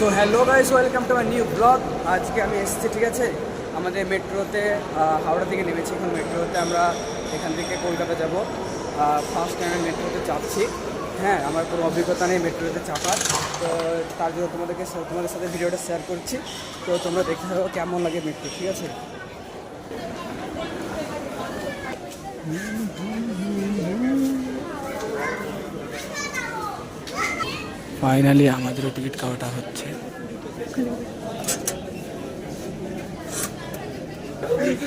তো hello guys, welcome to my new blog. আজকে আমি এসেছি, ঠিক আছে, আমাদের মেট্রোতে হাওড়া থেকে নেমেছি। এখন মেট্রোতে আমরা এখান থেকে কলকাতা যাব। ফার্স্ট টাইম আমি মেট্রোতে চাপছি। হ্যাঁ, আমার কোনো অভিজ্ঞতা নেই মেট্রোতে চাপার, তো তার জন্য তোমাদের সাথে ভিডিওটা শেয়ার করছি। তো তোমরা দেখে থাকো কেমন লাগে মেট্রো, ঠিক আছে। ফাইনালি আমাদেরও টিকিট কাটা হচ্ছে।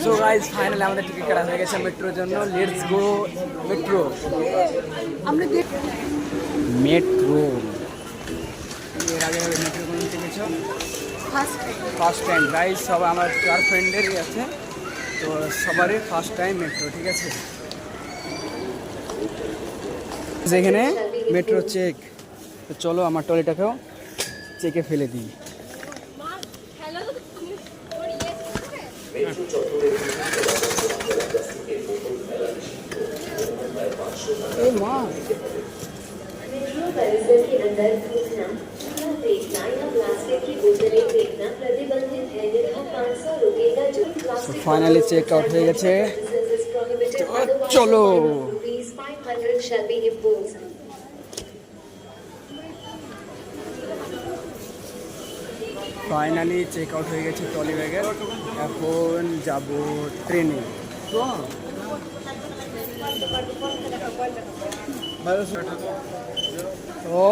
সো গাইস, ফাইনালি আমাদের টিকিট কাটা হয়ে গেছে মেট্রোর জন্য। Let's go metro. আমরা মেট্রো এর আগে মেট্রো কোনো দেখেছো? ফার্স্ট টাইম গাইস, সব আমার 4 ফ্রেন্ডেরই আছে, তো সবারই ফার্স্ট টাইম মেট্রো, ঠিক আছে। যেখানে মেট্রো চেক, তো চলো আমার ট্রলিটাকেও চেকে ফেলে দিই। মা मेट्रो परिसर के अंदर थूकना, देखना या प्लास्टिक की बोतलें फेंकना प्रतिबंधित है। निर्धा 500 रुपए का जो प्लास्टिक फाइनली चेक आउट हो गए। चलो ₹500 shall be imposed. Finally check out হয়ে গেছে ট্রলি ব্যাগের। এখন যাব ট্রেনে।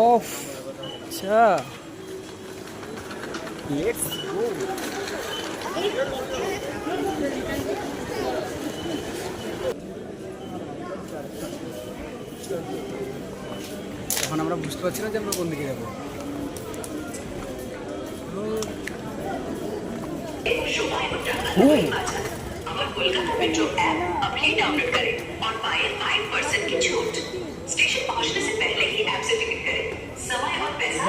ওফ, আচ্ছা, লেটস গো। এখন আমরা বুঝতে পারছি না যে আমরা কোন দিকে যাবো। कोलकाता मेट्रो ऐप अभी डाउनलोड करें और पाएं 5% की छूट। स्टेशन पहुंचने से पहले ही ऐप से टिकट करें। समय और पैसा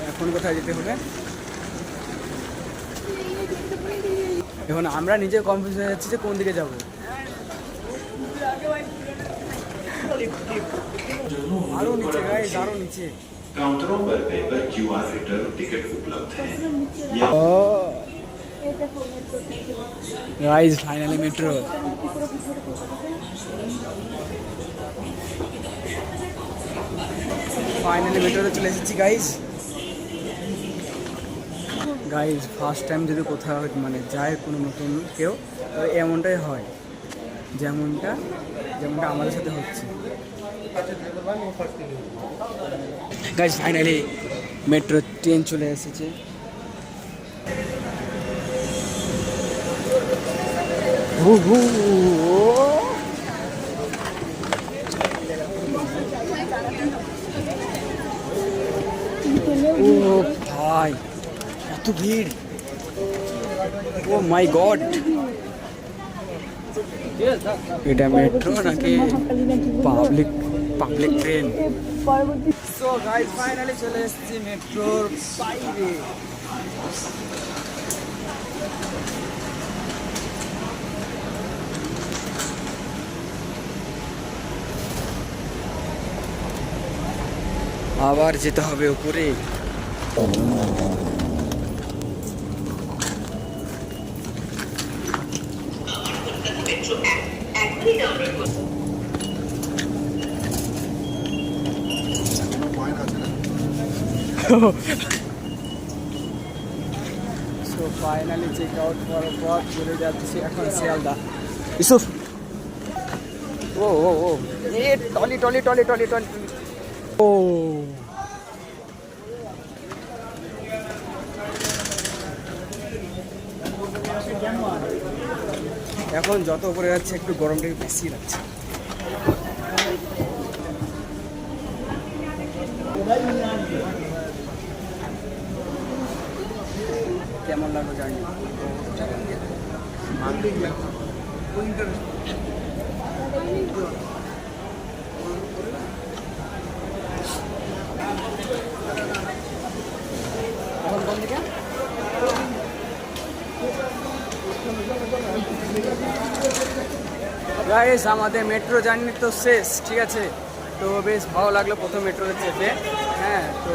এখন কোথায় যেতে হবে? এখন আমরা নিজে কনফিউজ হয়ে যাচ্ছি যে কোন দিকে যাব। আরো নিচে গাইস, আরো নিচে। काउंटरों पर पेपर क्यूआर रीडर टिकट उपलब्ध है। Guys finally metro. ফাইনালি মেট্রোতে চলে এসেছি গাইস। গাইস ফার্স্ট টাইম যদি কোথাও মানে যায় কোনো নতুন কেউ, তো এমনটাই হয়, যেমনটা আমাদের সাথে হচ্ছে। গাইস ফাইনালি মেট্রো ট্রেন চলে এসেছে। ও ভাই, এত ভিড়! ও মাই গড, এটা মেট্রো নাকি public train? So guys finally চলে এসেছি মেট্রোর বাইরে। আবার যেতে হবে উপরে। मेट्रो ऐप एखनी डाउनलोड करें। সো ফাইনালি চেক আউট করার পর চলে যাচ্ছি এখন শিয়ালদা। ইউসুফ, ও ও ও এ টলি টলি টলি টলি টলি ও এখন যত উপরে যাচ্ছে একটু গরমটা বেশি লাগছে। কেমন লাগলো জানি না। এখন কোন দিকে? গাইস আমাদের মেট্রো জার্নি তো শেষ, ঠিক আছে। তো বেশ ভালো লাগলো প্রথম মেট্রোতে চেপে। হ্যাঁ, তো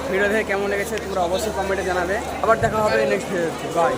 ভিডিও দেখে কেমন লেগেছে তোমরা অবশ্যই কমেন্টে জানাবে। আবার দেখা হবে নেক্সট ভিডিওতে। বাই।